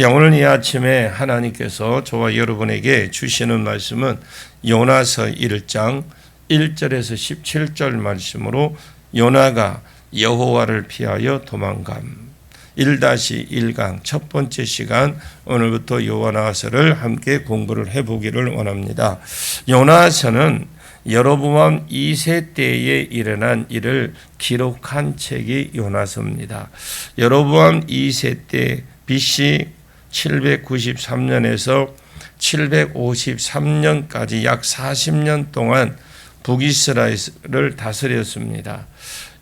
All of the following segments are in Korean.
오늘 이 아침에 하나님께서 저와 여러분에게 주시는 말씀은 요나서 1장 1절에서 17절 말씀으로 요나가 여호와를 피하여 도망감 1-1강 첫 번째 시간 오늘부터 요나서를 함께 공부를 해보기를 원합니다. 요나서는 여로보암 2세 때에 일어난 일을 기록한 책이 요나서입니다. 여로보암 2세 때 BC 793년에서 753년까지 약 40년 동안 북이스라엘을 다스렸습니다.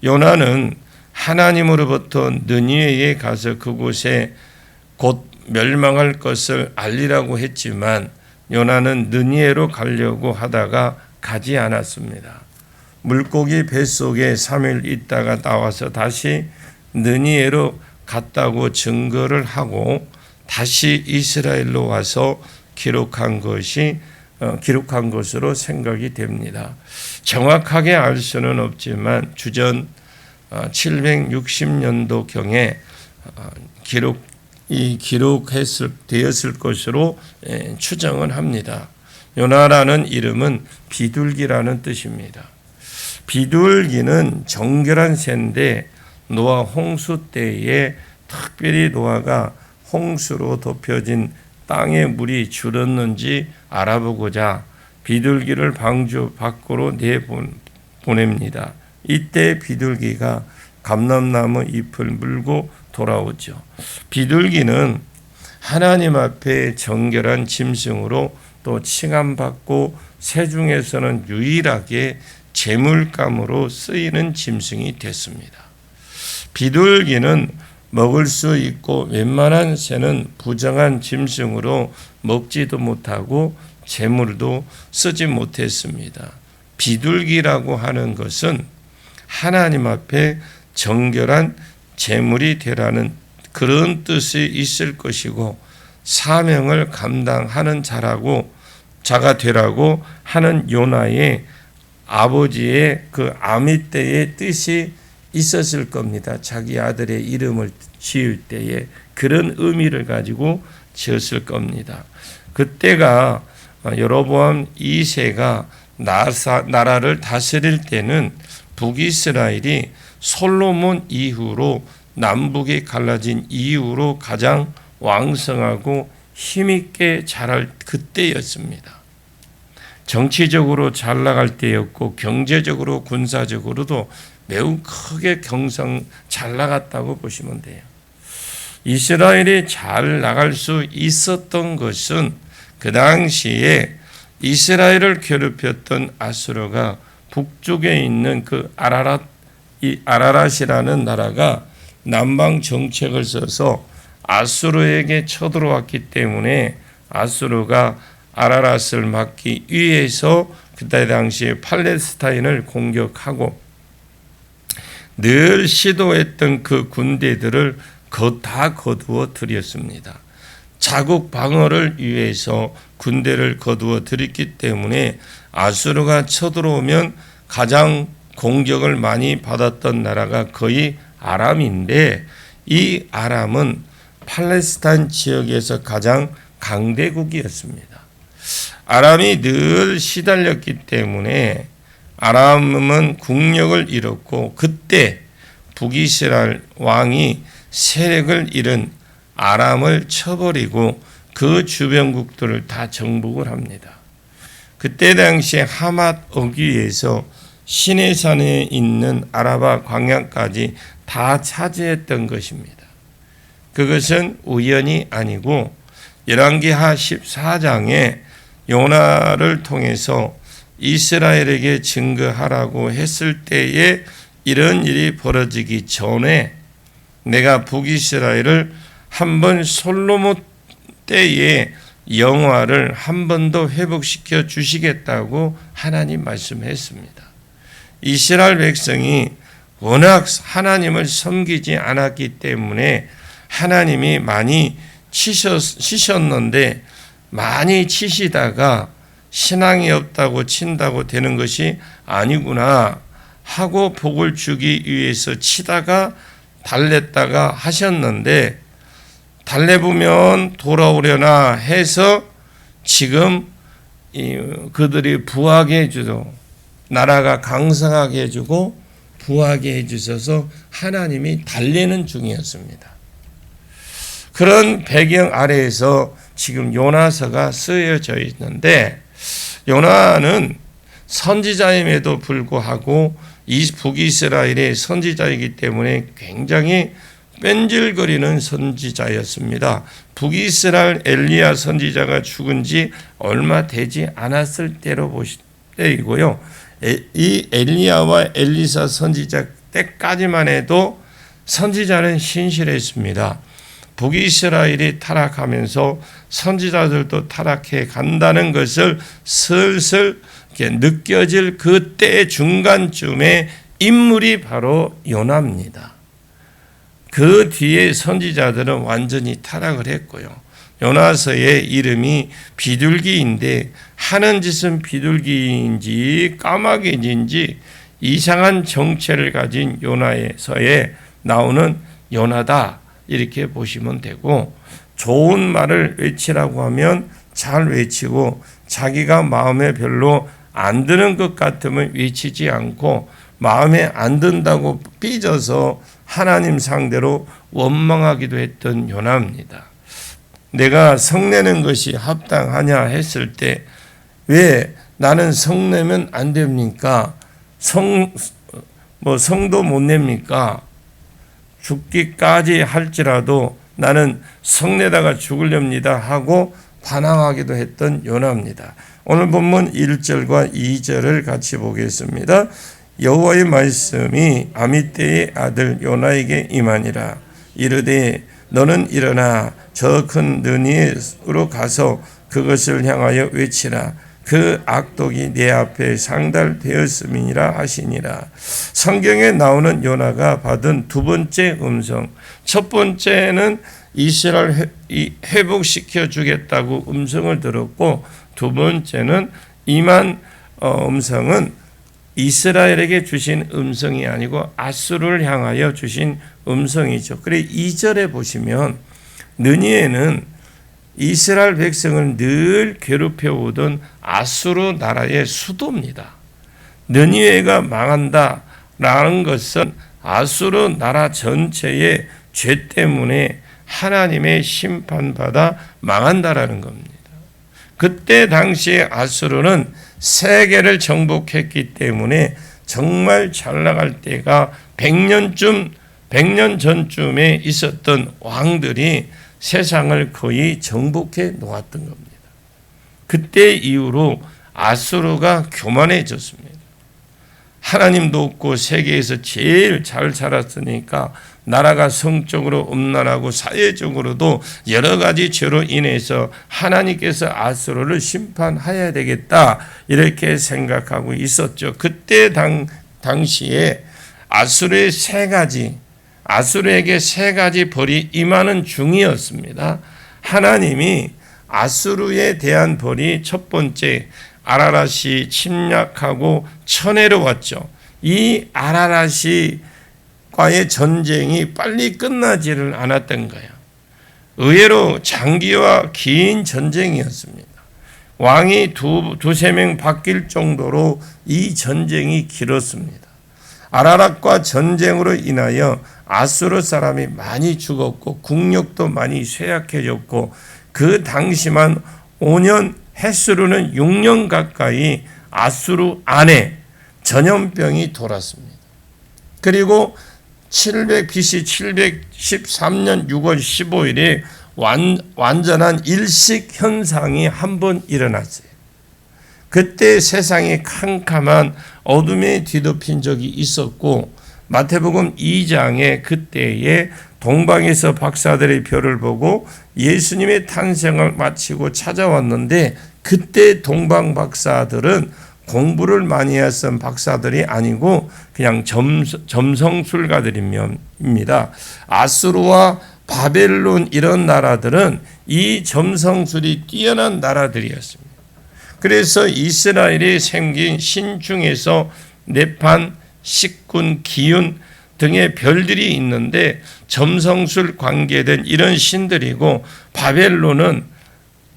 요나는 하나님으로부터 느니웨에 가서 그곳에 곧 멸망할 것을 알리라고 했지만 요나는 느니웨로 가려고 하다가 가지 않았습니다. 물고기 뱃속에 3일 있다가 나와서 다시 느니웨로 갔다고 증거를 하고 다시 이스라엘로 와서 기록한 것으로 생각이 됩니다. 정확하게 알 수는 없지만 주전 760년도경에 되었을 것으로 추정은 합니다. 요나라는 이름은 비둘기라는 뜻입니다. 비둘기는 정결한 새인데 노아 홍수 때에 특별히 노아가 홍수로 덮여진 땅에 물이 줄었는지 알아보고자 비둘기를 방주 밖으로 내보냅니다. 이때 비둘기가 감람나무 잎을 물고 돌아오죠. 비둘기는 하나님 앞에 정결한 짐승으로 또 칭함받고 새 중에서는 유일하게 제물감으로 쓰이는 짐승이 됐습니다. 비둘기는 먹을 수 있고 웬만한 새는 부정한 짐승으로 먹지도 못하고 제물도 쓰지 못했습니다. 비둘기라고 하는 것은 하나님 앞에 정결한 제물이 되라는 그런 뜻이 있을 것이고 사명을 감당하는 자가 되라고 하는 요나의 아버지의 그 아미떼의 뜻이 있었을 겁니다. 자기 아들의 이름을 지을 때에 그런 의미를 가지고 지었을 겁니다. 그때가 여로보암 2세가 나라를 다스릴 때는 북이스라엘이 솔로몬 이후로 남북이 갈라진 이후로 가장 왕성하고 힘있게 자랄 그때였습니다. 정치적으로 잘 나갈 때였고 경제적으로 군사적으로도 매우 크게 잘 나갔다고 보시면 돼요. 이스라엘이 잘 나갈 수 있었던 것은 그 당시에 이스라엘을 괴롭혔던 아수르가 북쪽에 있는 그 아라랏이라는 나라가 남방 정책을 써서 아수르에게 쳐들어왔기 때문에 아수르가 아라랏을 막기 위해서 그때 당시에 팔레스타인을 공격하고 늘 시도했던 그 군대들을 다 거두어 들였습니다. 자국 방어를 위해서 군대를 거두어 들였기 때문에 아수르가 쳐들어오면 가장 공격을 많이 받았던 나라가 거의 아람인데 이 아람은 팔레스타인 지역에서 가장 강대국이었습니다. 아람이 늘 시달렸기 때문에 아람은 국력을 잃었고 그때 북이스라엘 왕이 세력을 잃은 아람을 쳐버리고 그 주변국들을 다 정복을 합니다. 그때 당시에 하맛 어귀에서 시내산에 있는 아라바 광야까지 다 차지했던 것입니다. 그것은 우연이 아니고 열왕기하 14장에 요나를 통해서 이스라엘에게 증거하라고 했을 때에 이런 일이 벌어지기 전에 내가 북이스라엘을 한번 솔로몬 때의 영화를 한 번 더 회복시켜 주시겠다고 하나님 말씀했습니다. 이스라엘 백성이 워낙 하나님을 섬기지 않았기 때문에 하나님이 많이 치셨는데 많이 치시다가 신앙이 없다고 친다고 되는 것이 아니구나 하고 복을 주기 위해서 치다가 달랬다가 하셨는데 달래보면 돌아오려나 해서 지금 그들이 부하게 해주고 나라가 강성하게 해주고 부하게 해주셔서 하나님이 달래는 중이었습니다. 그런 배경 아래에서 지금 요나서가 쓰여져 있는데, 요나는 선지자임에도 불구하고 이 북이스라엘의 선지자이기 때문에 굉장히 뺀질거리는 선지자였습니다. 북이스라엘 엘리야 선지자가 죽은 지 얼마 되지 않았을 때이고요. 이 엘리야와 엘리사 선지자 때까지만 해도 선지자는 신실했습니다. 북이스라엘이 타락하면서 선지자들도 타락해 간다는 것을 슬슬 느껴질 그때 중간쯤에 인물이 바로 요나입니다. 그 뒤에 선지자들은 완전히 타락을 했고요. 요나서의 이름이 비둘기인데 하는 짓은 비둘기인지 까마귀인지 이상한 정체를 가진 요나서에 나오는 요나다, 이렇게 보시면 되고, 좋은 말을 외치라고 하면 잘 외치고 자기가 마음에 별로 안 드는 것 같으면 외치지 않고 마음에 안 든다고 삐져서 하나님 상대로 원망하기도 했던 요나입니다. 내가 성내는 것이 합당하냐 했을 때 왜 나는 성내면 안 됩니까? 성도 못 냅니까? 죽기까지 할지라도 나는 성내다가 죽으렵니다 하고 반항하기도 했던 요나입니다. 오늘 본문 1절과 2절을 같이 보겠습니다. 여호와의 말씀이 아미떼의 아들 요나에게 임하니라. 이르되 너는 일어나 저 큰 느니에로 가서 그것을 향하여 외치라. 그 악독이 내 앞에 상달되었음이니라 하시니라. 성경에 나오는 요나가 받은 두 번째 음성, 첫 번째는 이스라엘 회복시켜 주겠다고 음성을 들었고, 두 번째는 임한 음성은 이스라엘에게 주신 음성이 아니고 아수르를 향하여 주신 음성이죠. 그래 2절에 보시면 느니에는 이스라엘 백성을 늘 괴롭혀 오던 아수르 나라의 수도입니다. 느니에가 망한다라는 것은 아수르 나라 전체의 죄 때문에 하나님의 심판받아 망한다라는 겁니다. 그때 당시에 아수르는 세계를 정복했기 때문에 정말 잘 나갈 때가 100년 전쯤에 있었던 왕들이 세상을 거의 정복해 놓았던 겁니다. 그때 이후로 아수르가 교만해졌습니다. 하나님도 없고 세계에서 제일 잘 살았으니까 나라가 성적으로 음란하고 사회적으로도 여러 가지 죄로 인해서 하나님께서 아수르를 심판해야 되겠다, 이렇게 생각하고 있었죠. 그때 당시에 아수르에게 세 가지 벌이 임하는 중이었습니다. 하나님이 아수르에 대한 벌이 첫 번째, 아라랏이 침략하고 쳐내려왔죠. 이 아라랏과의 전쟁이 빨리 끝나지를 않았던 거예요. 의외로 장기와 긴 전쟁이었습니다. 왕이 두세 명 바뀔 정도로 이 전쟁이 길었습니다. 아라랏과 전쟁으로 인하여 아수르 사람이 많이 죽었고 국력도 많이 쇠약해졌고, 그 당시만 5년, 햇수르는 6년 가까이 아수르 안에 전염병이 돌았습니다. 그리고 BC 713년 6월 15일에 완전한 일식 현상이 한 번 일어났어요. 그때 세상이 캄캄한 어둠에 뒤덮인 적이 있었고, 마태복음 2장에 그때에 동방에서 박사들의 별을 보고 예수님의 탄생을 마치고 찾아왔는데, 그때 동방 박사들은 공부를 많이 했던 박사들이 아니고 그냥 점성술가들입니다. 아수르와 바벨론 이런 나라들은 이 점성술이 뛰어난 나라들이었습니다. 그래서 이스라엘이 생긴 신중에서 네판, 식군, 기윤, 등의 별들이 있는데 점성술 관계된 이런 신들이고, 바벨론은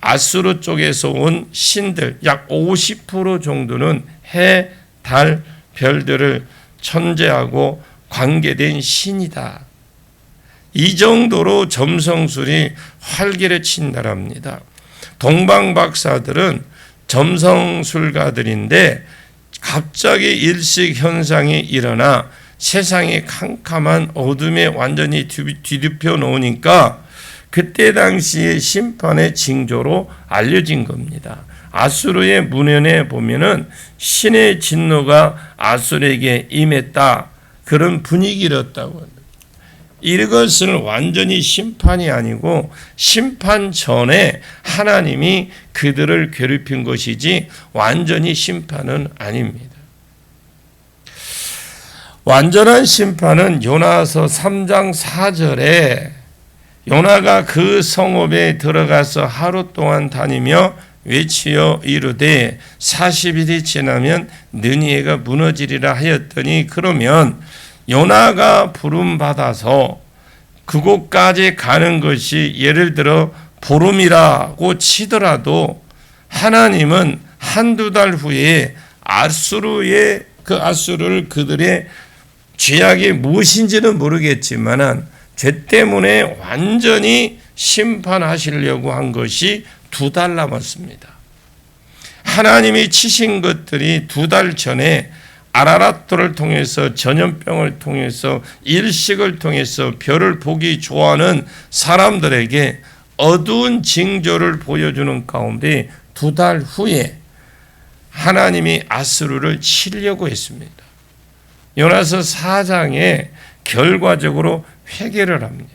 아수르 쪽에서 온 신들 약 50% 정도는 해, 달, 별들을 천재하고 관계된 신이다. 이 정도로 점성술이 활기를 나라입니다. 동방 박사들은 점성술가들인데 갑자기 일식 현상이 일어나 세상이 캄캄한 어둠에 완전히 뒤덮여 놓으니까 그때 당시의 심판의 징조로 알려진 겁니다. 아수르의 문헌에 보면은 신의 진노가 아수르에게 임했다, 그런 분위기였다고 합니다. 이것은 완전히 심판이 아니고 심판 전에 하나님이 그들을 괴롭힌 것이지 완전히 심판은 아닙니다. 완전한 심판은 요나서 3장 4절에 요나가 그 성읍에 들어가서 하루 동안 다니며 외치어 이르되 40일이 지나면 느니에가 무너지리라 하였더니, 그러면 요나가 부름받아서 그곳까지 가는 것이 예를 들어 보름이라고 치더라도 하나님은 한두 달 후에 아수르를 그들의 죄악이 무엇인지는 모르겠지만 죄 때문에 완전히 심판하시려고 한 것이 2달 남았습니다. 하나님이 치신 것들이 2달 전에 아라랏도를 통해서, 전염병을 통해서, 일식을 통해서 별을 보기 좋아하는 사람들에게 어두운 징조를 보여주는 가운데 2달 후에 하나님이 아수르를 치려고 했습니다. 요나서 4장에 결과적으로 회개를 합니다.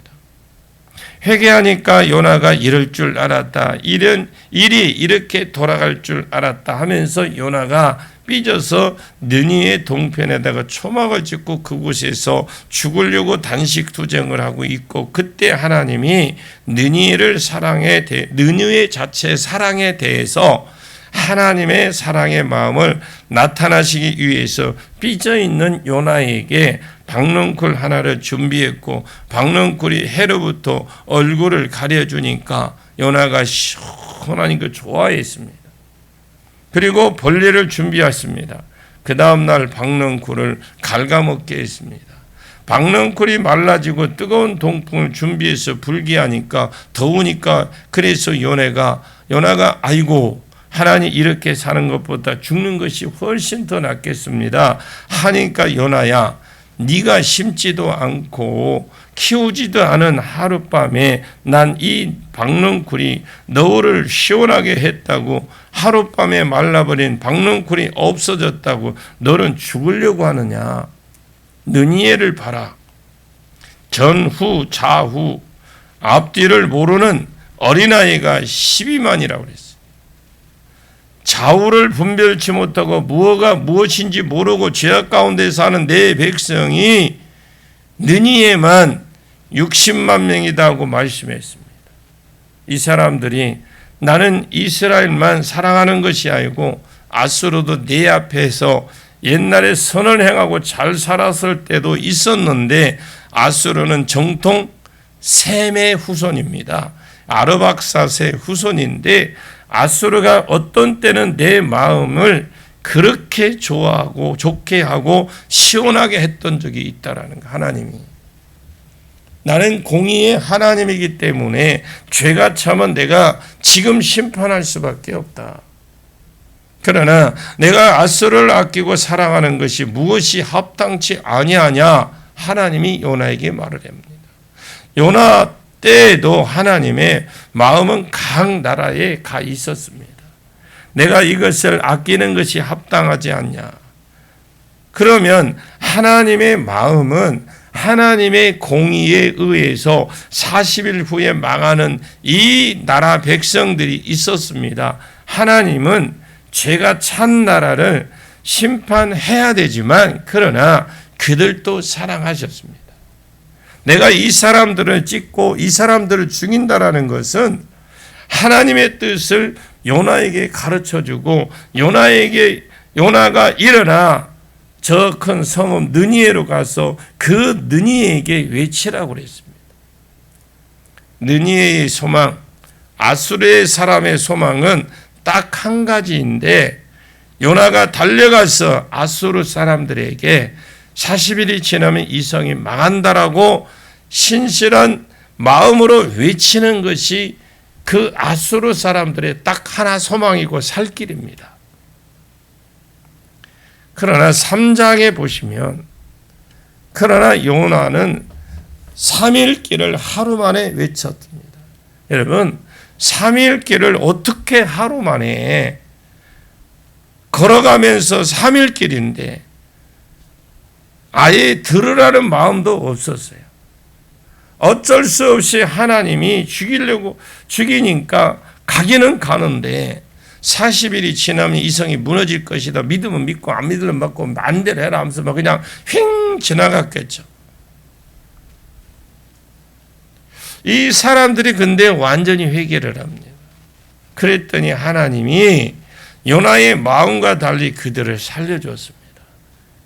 회개하니까 요나가 이럴 줄 알았다, 이런 일이 이렇게 돌아갈 줄 알았다 하면서 요나가 삐져서 느니의 동편에다가 초막을 짓고 그곳에서 죽으려고 단식 투쟁을 하고 있고, 그때 하나님이 느니의 자체 사랑에 대해서 하나님의 사랑의 마음을 나타나시기 위해서 삐져있는 요나에게 박넝쿨 하나를 준비했고, 박넝쿨이 해로부터 얼굴을 가려주니까 요나가 시원하니까 좋아했습니다. 그리고 벌레를 준비했습니다. 그 다음날 박넝쿨을 갉아먹게 했습니다. 박넝쿨이 말라지고 뜨거운 동풍을 준비해서 불게 하니까 더우니까, 그래서 요나가 아이고 하나님 이렇게 사는 것보다 죽는 것이 훨씬 더 낫겠습니다 하니까, 요나야 네가 심지도 않고 키우지도 않은 하룻밤에 난 이 박넝쿨이 너를 시원하게 했다고, 하룻밤에 말라버린 박넝쿨이 없어졌다고 너는 죽으려고 하느냐. 느니에를 봐라. 전후 좌후 앞뒤를 모르는 어린아이가 12만이라고 그랬어요. 좌우를 분별치 못하고 무엇가 무엇인지 모르고 죄악 가운데 사는 내 백성이 느니에만 60만 명이다 하고 말씀했습니다. 이 사람들이 나는 이스라엘만 사랑하는 것이 아니고 아수르도 내 앞에서 옛날에 선을 행하고 잘 살았을 때도 있었는데, 아수르는 정통 셈의 후손입니다. 아르박사스의 후손인데, 아수르가 어떤 때는 내 마음을 그렇게 좋아하고 좋게 하고 시원하게 했던 적이 있다라는 거. 하나님이, 나는 공의의 하나님이기 때문에 죄가 참은 내가 지금 심판할 수밖에 없다. 그러나 내가 아수르를 아끼고 사랑하는 것이 무엇이 합당치 아니하냐, 하나님이 요나에게 말을 합니다. 요나 때에도 하나님의 마음은 각 나라에 가 있었습니다. 내가 이것을 아끼는 것이 합당하지 않냐. 그러면 하나님의 마음은 하나님의 공의에 의해서 40일 후에 망하는 이 나라 백성들이 있었습니다. 하나님은 죄가 찬 나라를 심판해야 되지만, 그러나 그들도 사랑하셨습니다. 내가 이 사람들을 찍고 이 사람들을 죽인다라는 것은 하나님의 뜻을 요나에게 가르쳐주고, 요나가 일어나 저 큰 성읍 느니에로 가서 그 느니에에게 외치라고 그랬습니다. 느니에의 소망, 아수르의 사람의 소망은 딱 한 가지인데 요나가 달려가서 아수르 사람들에게 40일이 지나면 이 성이 망한다라고 신실한 마음으로 외치는 것이 그 아수르 사람들의 딱 하나 소망이고 살 길입니다. 그러나 3장에 보시면 그러나 요나는 3일 길을 하루 만에 외쳤습니다. 여러분 3일 길을 어떻게 하루 만에 걸어가면서 3일 길인데 아예 들으라는 마음도 없었어요. 어쩔 수 없이 하나님이 죽이니까 가기는 가는데 40일이 지나면 이 성이 무너질 것이다. 믿으면 믿고 안 믿으면 받고 만대로 해라 하면서 그냥 휙 지나갔겠죠. 이 사람들이 근데 완전히 회개를 합니다. 그랬더니 하나님이 요나의 마음과 달리 그들을 살려주었습니다.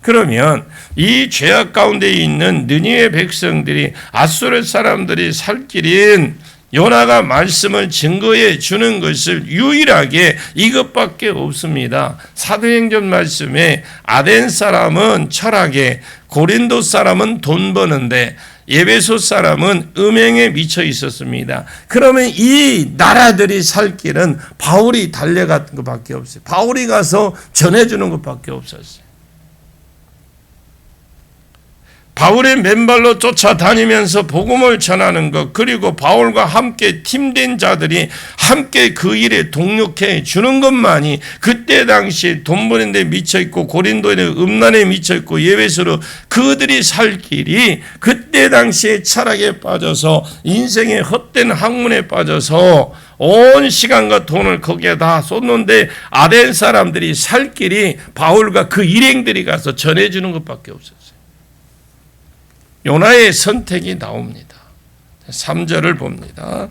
그러면 이 죄악 가운데 있는 느니웨 백성들이 아수르 사람들이 살 길인 요나가 말씀을 증거해 주는 것을 유일하게 이것밖에 없습니다. 사도행전 말씀에 아덴 사람은 철학에, 고린도 사람은 돈 버는데 에베소 사람은 음행에 미쳐 있었습니다. 그러면 이 나라들이 살 길은 바울이 달려갔던 것밖에 없어요. 바울이 가서 전해주는 것밖에 없었어요. 바울의 맨발로 쫓아다니면서 복음을 전하는 것, 그리고 바울과 함께 팀된 자들이 함께 그 일에 동력해 주는 것만이 그때 당시 돈 버는 데 미쳐있고 고린도의 음란에 미쳐있고 예배소로 그들이 살 길이 그때 당시에 철학에 빠져서 인생의 헛된 학문에 빠져서 온 시간과 돈을 거기에 다 쏟는데 아덴 사람들이 살 길이 바울과 그 일행들이 가서 전해주는 것밖에 없었어요. 요나의 선택이 나옵니다. 3절을 봅니다.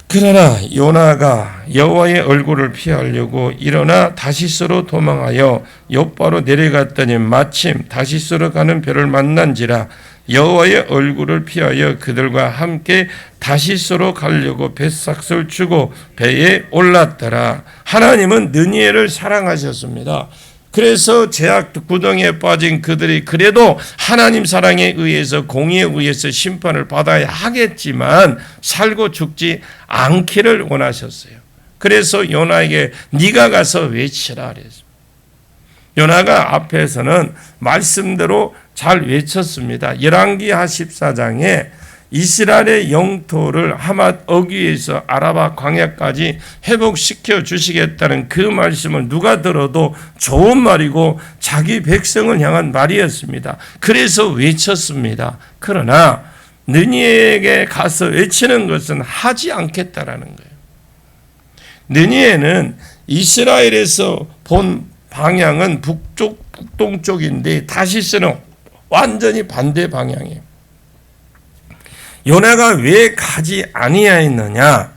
그러나 요나가 여호와의 얼굴을 피하려고 일어나 다시스로 도망하여 욥바로 내려갔더니 마침 다시스로 가는 배를 만난지라 여호와의 얼굴을 피하여 그들과 함께 다시스로 가려고 뱃삭을 주고 배에 올랐더라. 하나님은 느니에를 사랑하셨습니다. 그래서 죄악 구덩이에 빠진 그들이 그래도 하나님 사랑에 의해서 공의에 의해서 심판을 받아야 하겠지만 살고 죽지 않기를 원하셨어요. 그래서 요나에게 네가 가서 외치라 그랬습니다. 요나가 앞에서는 말씀대로 잘 외쳤습니다. 열왕기하 14장에 이스라엘의 영토를 하맛 어귀에서 아라바 광야까지 회복시켜 주시겠다는 그 말씀을 누가 들어도 좋은 말이고 자기 백성을 향한 말이었습니다. 그래서 외쳤습니다. 그러나 느니에에게 가서 외치는 것은 하지 않겠다라는 거예요. 느니에는 이스라엘에서 본 방향은 북동쪽인데 다시스는 완전히 반대 방향이에요. 요나가 왜 가지 아니하였느냐?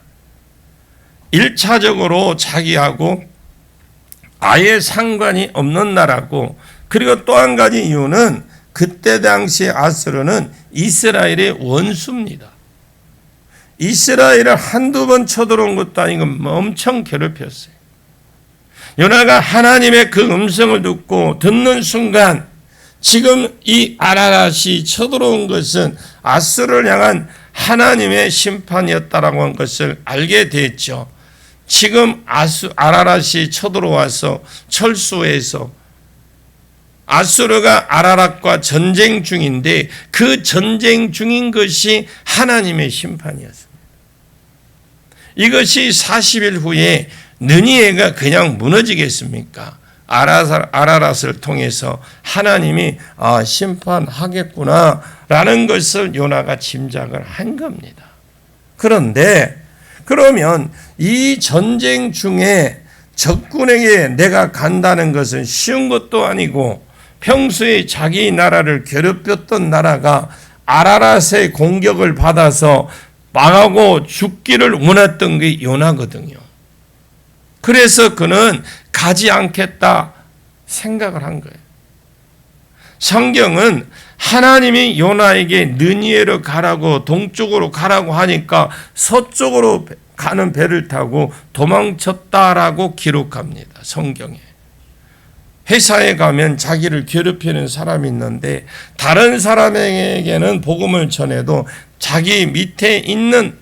1차적으로 자기하고 아예 상관이 없는 나라고, 그리고 또 한 가지 이유는 그때 당시 아수르는 이스라엘의 원수입니다. 이스라엘을 한두 번 쳐들어온 것도 아니고 엄청 괴롭혔어요. 요나가 하나님의 그 음성을 듣는 순간 지금 이 아라랏이 쳐들어온 것은 아수르를 향한 하나님의 심판이었다라고 한 것을 알게 됐죠. 지금 아라랏이 쳐들어와서 철수해서 아수르가 아라랏과 전쟁 중인데 그 전쟁 중인 것이 하나님의 심판이었습니다. 이것이 40일 후에 느니에가 그냥 무너지겠습니까? 아라랏을 통해서 하나님이 심판하겠구나라는 것을 요나가 짐작을 한 겁니다. 그런데 그러면 이 전쟁 중에 적군에게 내가 간다는 것은 쉬운 것도 아니고 평소에 자기 나라를 괴롭혔던 나라가 아라랏의 공격을 받아서 망하고 죽기를 원했던 게 요나거든요. 그래서 그는 가지 않겠다 생각을 한 거예요. 성경은 하나님이 요나에게 느니에로 가라고 동쪽으로 가라고 하니까 서쪽으로 가는 배를 타고 도망쳤다라고 기록합니다. 성경에. 회사에 가면 자기를 괴롭히는 사람이 있는데 다른 사람에게는 복음을 전해도 자기 밑에 있는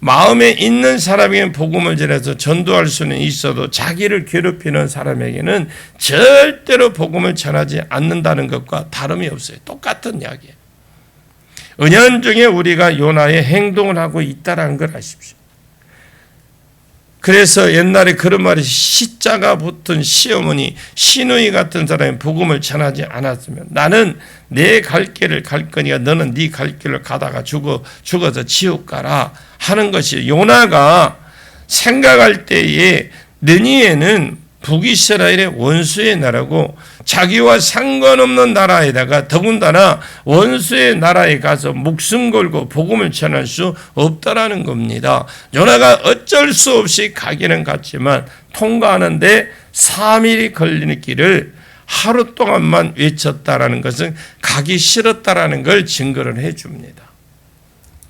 마음에 있는 사람에게는 복음을 전해서 전도할 수는 있어도 자기를 괴롭히는 사람에게는 절대로 복음을 전하지 않는다는 것과 다름이 없어요. 똑같은 이야기예요. 은연중에 우리가 요나의 행동을 하고 있다는 걸 아십시오. 그래서 옛날에 그런 말이 시자가 붙은 시어머니 시누이 같은 사람이 복음을 전하지 않았으면 나는 내 갈 길을 갈 거니까 너는 네 갈 길을 가다가 죽어서 지옥 가라 하는 것이 요나가 생각할 때에 느니에는 북이스라엘의 원수의 나라고 자기와 상관없는 나라에다가 더군다나 원수의 나라에 가서 목숨 걸고 복음을 전할 수 없다라는 겁니다. 요나가 어쩔 수 없이 가기는 갔지만 통과하는데 3일이 걸리는 길을 하루 동안만 외쳤다라는 것은 가기 싫었다라는 걸 증거를 해줍니다.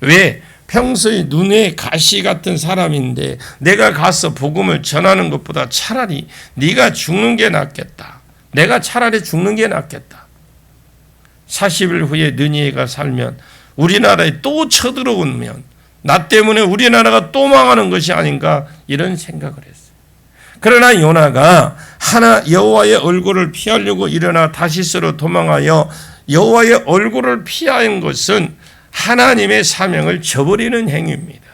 왜? 평소에 눈에 가시 같은 사람인데 내가 가서 복음을 전하는 것보다 차라리 네가 죽는 게 낫겠다. 내가 차라리 죽는 게 낫겠다. 40일 후에 느니에가 살면 우리나라에 또 쳐들어오면 나 때문에 우리나라가 또 망하는 것이 아닌가 이런 생각을 했어요. 그러나 요나가 여호와의 얼굴을 피하려고 일어나 다시스로 도망하여 여호와의 얼굴을 피한 것은 하나님의 사명을 저버리는 행위입니다.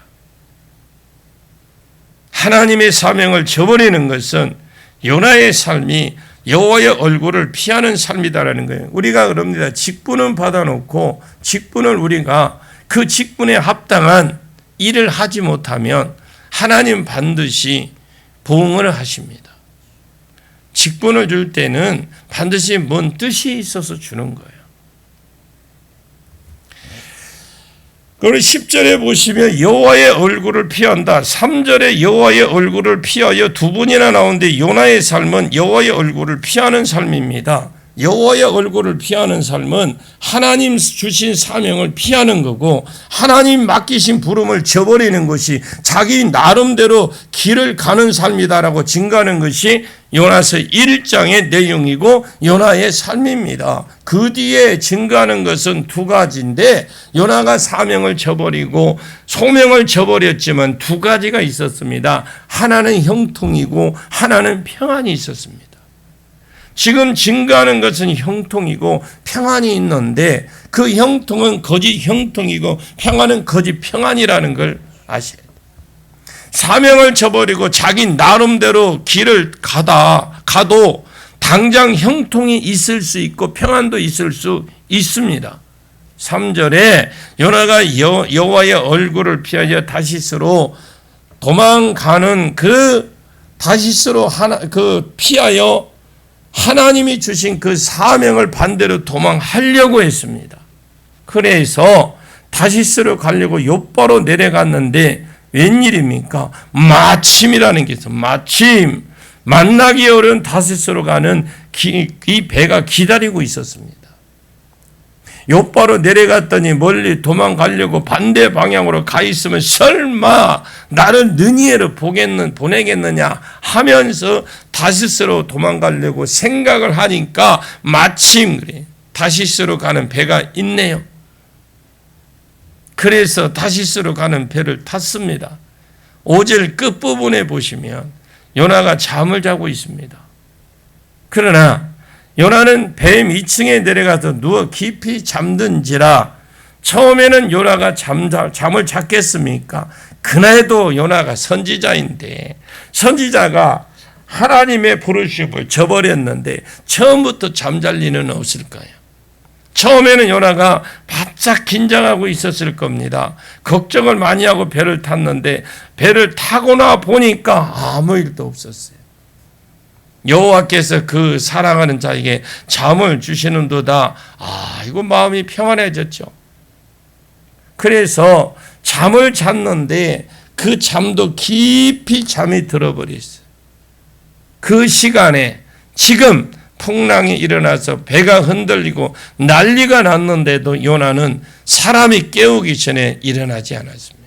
하나님의 사명을 저버리는 것은 요나의 삶이 여호와의 얼굴을 피하는 삶이다라는 거예요. 우리가 그럽니다. 직분은 받아놓고 직분을 우리가 그 직분에 합당한 일을 하지 못하면 하나님 반드시 보응을 하십니다. 직분을 줄 때는 반드시 뭔 뜻이 있어서 주는 거예요. 그리고 10절에 보시면 여호와의 얼굴을 피한다. 3절에 여호와의 얼굴을 피하여 두 번이나 나오는데 요나의 삶은 여호와의 얼굴을 피하는 삶입니다. 여호와의 얼굴을 피하는 삶은 하나님 주신 사명을 피하는 거고 하나님 맡기신 부름을 저버리는 것이 자기 나름대로 길을 가는 삶이다라고 증거하는 것이 요나서 1장의 내용이고 요나의 삶입니다. 그 뒤에 증거하는 것은 두 가지인데 요나가 사명을 저버리고 소명을 저버렸지만 두 가지가 있었습니다. 하나는 형통이고 하나는 평안이 있었습니다. 지금 증거하는 것은 형통이고 평안이 있는데 그 형통은 거짓 형통이고 평안은 거짓 평안이라는 걸 아셔야 돼요. 사명을 저버리고 자기 나름대로 길을 가도 당장 형통이 있을 수 있고 평안도 있을 수 있습니다. 3절에 요나가 여호와의 얼굴을 피하여 다시스로 도망가는 그 다시스로 피하여 하나님이 주신 그 사명을 반대로 도망하려고 했습니다. 그래서 다시스로 가려고 욥바로 내려갔는데 웬일입니까? 마침이라는 게 있어요. 마침 만나기 어려운 다시스로 가는 이 배가 기다리고 있었습니다. 욥바로 내려갔더니 멀리 도망가려고 반대 방향으로 가 있으면 설마 나를 느니에로 보내겠느냐 하면서 다시스로 도망가려고 생각을 하니까 마침 그래 다시스로 가는 배가 있네요. 그래서 다시스로 가는 배를 탔습니다. 5절 끝부분에 보시면 요나가 잠을 자고 있습니다. 그러나 요나는 배 밑층에 내려가서 누워 깊이 잠든지라 처음에는 요나가 잠을 잤겠습니까? 그날도 요나가 선지자인데 선지자가 하나님의 부르심을 저버렸는데 처음부터 잠잘 리는 없을 거예요. 처음에는 요나가 바짝 긴장하고 있었을 겁니다. 걱정을 많이 하고 배를 탔는데 배를 타고나 보니까 아무 일도 없었어요. 여호와께서 그 사랑하는 자에게 잠을 주시는도다. 이거 마음이 평안해졌죠. 그래서 잠을 잤는데 그 잠도 깊이 잠이 들어버렸어요. 그 시간에 지금 풍랑이 일어나서 배가 흔들리고 난리가 났는데도 요나는 사람이 깨우기 전에 일어나지 않았습니다.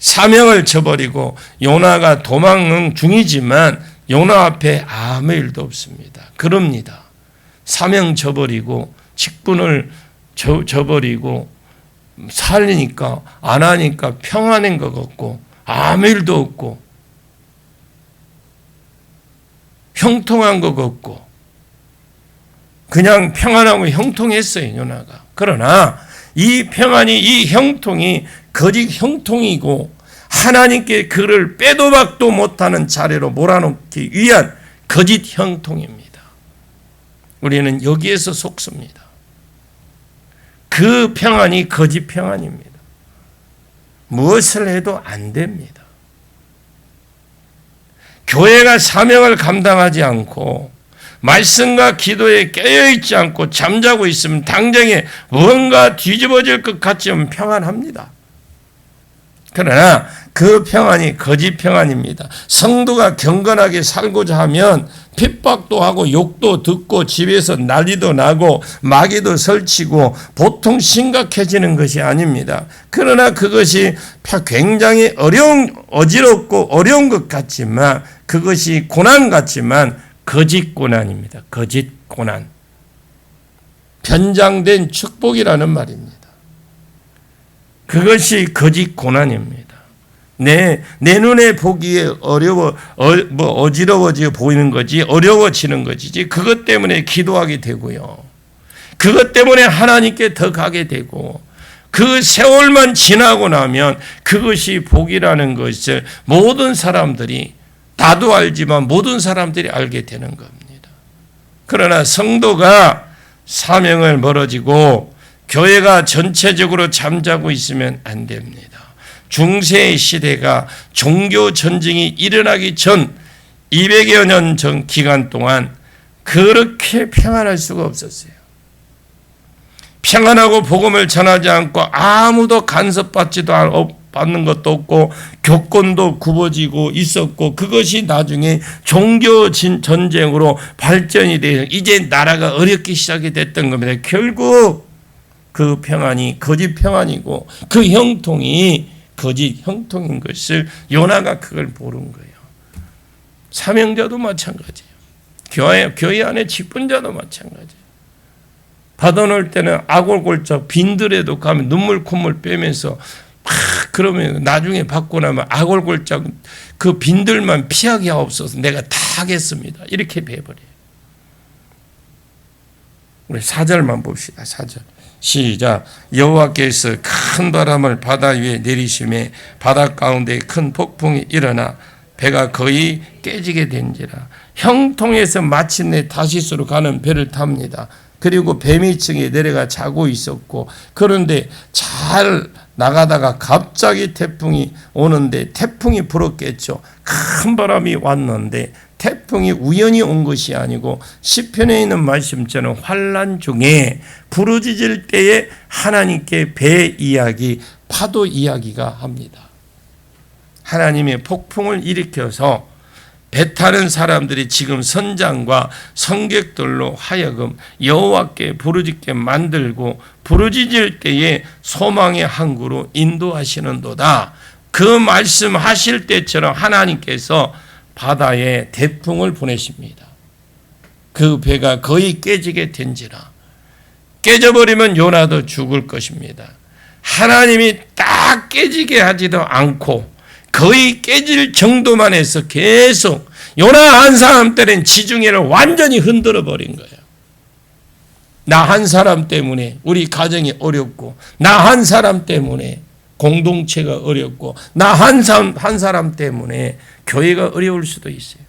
사명을 저버리고 요나가 도망 중이지만 요나 앞에 아무 일도 없습니다. 그럽니다. 사명 저버리고 직분을 저버리고 살리니까 안 하니까 평안한 것 같고 아무 일도 없고 형통한 것 같고 그냥 평안하고 형통했어요, 요나가. 그러나 이 평안이, 이 형통이 거짓 형통이고 하나님께 그를 빼도 박도 못하는 자리로 몰아넣기 위한 거짓 형통입니다. 우리는 여기에서 속습니다. 그 평안이 거짓 평안입니다. 무엇을 해도 안 됩니다. 교회가 사명을 감당하지 않고 말씀과 기도에 깨어있지 않고 잠자고 있으면 당장에 뭔가 뒤집어질 것 같지만 평안합니다. 그러나 그 평안이 거짓 평안입니다. 성도가 경건하게 살고자 하면 핍박도 하고 욕도 듣고 집에서 난리도 나고 마귀도 설치고 보통 심각해지는 것이 아닙니다. 그러나 그것이 굉장히 어지럽고 어려운 것 같지만 그것이 고난 같지만 거짓 고난입니다. 거짓 고난. 변장된 축복이라는 말입니다. 그것이 거짓 고난입니다. 내 눈에 보기에 어지러워져 보이는 거지, 어려워지는 것이지, 그것 때문에 기도하게 되고요. 그것 때문에 하나님께 더 가게 되고, 그 세월만 지나고 나면 그것이 복이라는 것을 모든 사람들이, 나도 알지만 모든 사람들이 알게 되는 겁니다. 그러나 성도가 사명을 멀어지고 교회가 전체적으로 잠자고 있으면 안 됩니다. 중세의 시대가 종교 전쟁이 일어나기 전 200여 년 전 기간 동안 그렇게 평안할 수가 없었어요. 평안하고 복음을 전하지 않고 아무도 받는 것도 없고 교권도 굽어지고 있었고, 그것이 나중에 종교 전쟁으로 발전이 돼서 이제 나라가 어렵기 시작이 됐던 겁니다. 결국 그 평안이 거짓 평안이고 그 형통이 거짓 형통인 것을 요나가 그걸 모른 거예요. 사명자도 마찬가지예요. 교회 안에 직분자도 마찬가지예요. 받아놓을 때는 악골골짝 빈들에도 가면 눈물 콧물 빼면서 막 그러면 나중에 받고 나면 악골골짝 그 빈들만 피하게 하옵소서, 내가 다 하겠습니다, 이렇게 배워버려요. 우리 4절만 봅시다. 4절 시작. 여호와께서 큰 바람을 바다 위에 내리심에 바다 가운데 큰 폭풍이 일어나 배가 거의 깨지게 된지라. 형통에서 마침내 다시스로 가는 배를 탑니다. 그리고 배 밑층에 내려가 자고 있었고, 그런데 잘 나가다가 갑자기 태풍이 오는데, 태풍이 불었겠죠. 큰 바람이 왔는데 태풍이 우연히 온 것이 아니고 시편에 있는 말씀처럼 환난 중에 부르짖을 때에 하나님께 배 이야기, 파도 이야기가 합니다. 하나님의 폭풍을 일으켜서 배 타는 사람들이 지금 선장과 성객들로 하여금 여호와께 부르짖게 만들고 부르짖을 때에 소망의 항구로 인도하시는도다. 그 말씀하실 때처럼 하나님께서 바다에 태풍을 보내십니다. 그 배가 거의 깨지게 된지라. 깨져버리면 요나도 죽을 것입니다. 하나님이 딱 깨지게 하지도 않고 거의 깨질 정도만 해서 계속 요나 한 사람 때는 지중해를 완전히 흔들어 버린 거예요. 나 한 사람 때문에 우리 가정이 어렵고, 나 한 사람 때문에 공동체가 어렵고, 나 한 사람 때문에 교회가 어려울 수도 있어요.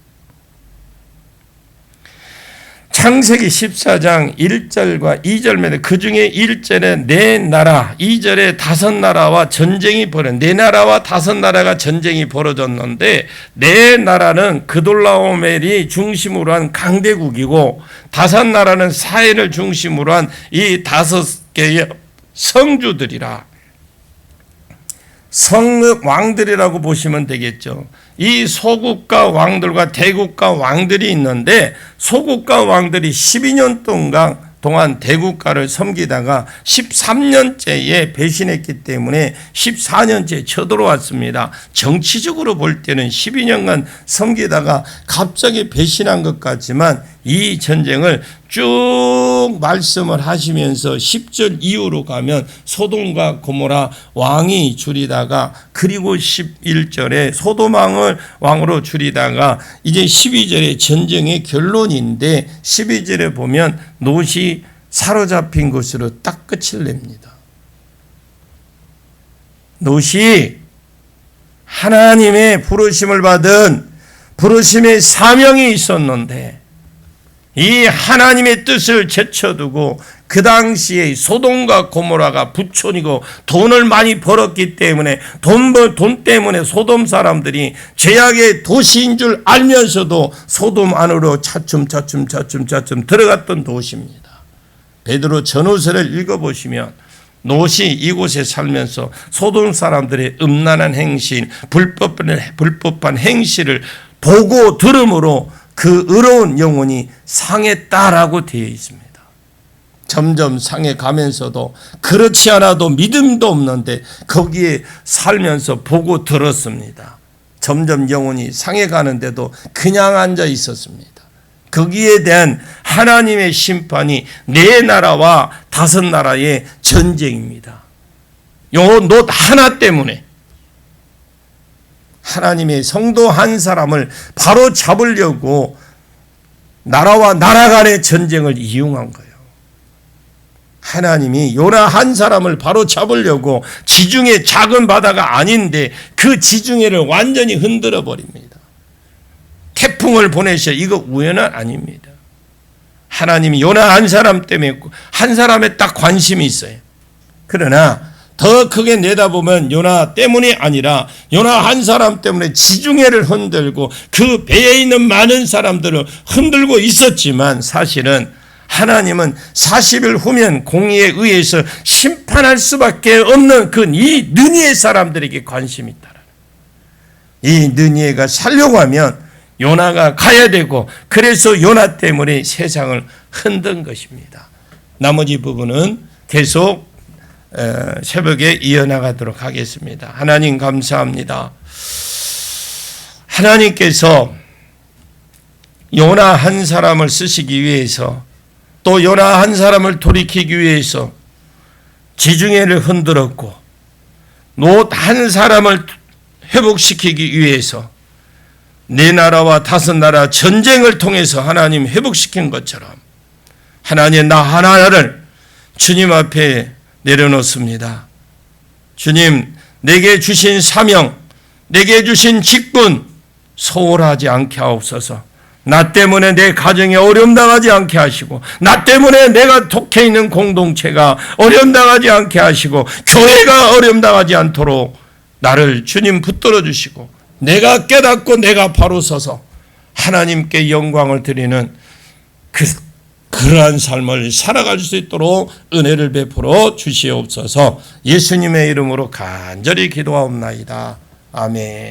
창세기 14장 1절과 2절입니다. 그 중에 1절에 네 나라, 2절에 5나라와 전쟁이 네 나라와 5나라가 전쟁이 벌어졌는데, 네 나라는 그돌라오멜이 중심으로 한 강대국이고 5나라는 사해를 중심으로 한 이 5개의 성주들이라. 성읍 왕들이라고 보시면 되겠죠. 이 소국가 왕들과 대국가 왕들이 있는데 소국가 왕들이 12년 동안 대국가를 섬기다가 13년째에 배신했기 때문에 14년째 쳐들어왔습니다. 정치적으로 볼 때는 12년간 섬기다가 갑자기 배신한 것 같지만 이 전쟁을 쭉 말씀을 하시면서 10절 이후로 가면 소돔과 고모라 왕이 줄이다가 그리고 11절에 소돔 왕으로 줄이다가 이제 12절에 전쟁의 결론인데 12절에 보면 롯이 사로잡힌 것으로 딱 끝을 냅니다. 롯이 하나님의 부르심을 받은 부르심의 사명이 있었는데 이 하나님의 뜻을 제쳐두고 그 당시에 소돔과 고모라가 부촌이고 돈을 많이 벌었기 때문에 돈 때문에 소돔 사람들이 죄악의 도시인 줄 알면서도 소돔 안으로 차츰 들어갔던 도시입니다. 베드로 전후서를 읽어보시면 롯이 이곳에 살면서 소돔 사람들의 음란한 행실, 불법한 행실을 보고 들음으로 그 의로운 영혼이 상했다라고 되어 있습니다. 점점 상해 가면서도 그렇지 않아도 믿음도 없는데 거기에 살면서 보고 들었습니다. 점점 영혼이 상해 가는데도 그냥 앉아 있었습니다. 거기에 대한 하나님의 심판이 4나라와 5나라의 전쟁입니다. 요 롯 하나 때문에 하나님의 성도 한 사람을 바로 잡으려고 나라와 나라 간의 전쟁을 이용한 거예요. 하나님이 요나 한 사람을 바로 잡으려고 지중해 작은 바다가 아닌데 그 지중해를 완전히 흔들어 버립니다. 태풍을 보내셔. 이거 우연은 아닙니다. 하나님이 요나 한 사람 때문에 한 사람에 딱 관심이 있어요. 그러나 더 크게 내다보면 요나 때문이 아니라 요나 한 사람 때문에 지중해를 흔들고 그 배에 있는 많은 사람들을 흔들고 있었지만 사실은 하나님은 40일 후면 공의에 의해서 심판할 수밖에 없는 그 이 느니에 사람들에게 관심이 있다. 이 느니에가 살려고 하면 요나가 가야 되고 그래서 요나 때문에 세상을 흔든 것입니다. 나머지 부분은 계속 새벽에 이어나가도록 하겠습니다. 하나님 감사합니다. 하나님께서 요나 한 사람을 쓰시기 위해서 또 요나 한 사람을 돌이키기 위해서 지중해를 흔들었고 롯 한 사람을 회복시키기 위해서 4나라와 5나라 전쟁을 통해서 하나님 회복시킨 것처럼 하나님 나 하나를 주님 앞에 내려놓습니다. 주님 내게 주신 사명, 내게 주신 직분 소홀하지 않게 하옵소서. 나 때문에 내 가정에 어려움 당하지 않게 하시고 나 때문에 내가 속해 있는 공동체가 어려움 당하지 않게 하시고 교회가 어려움 당하지 않도록 나를 주님 붙들어 주시고 내가 깨닫고 내가 바로 서서 하나님께 영광을 드리는 그러한 삶을 살아갈 수 있도록 은혜를 베풀어 주시옵소서. 예수님의 이름으로 간절히 기도하옵나이다. 아멘.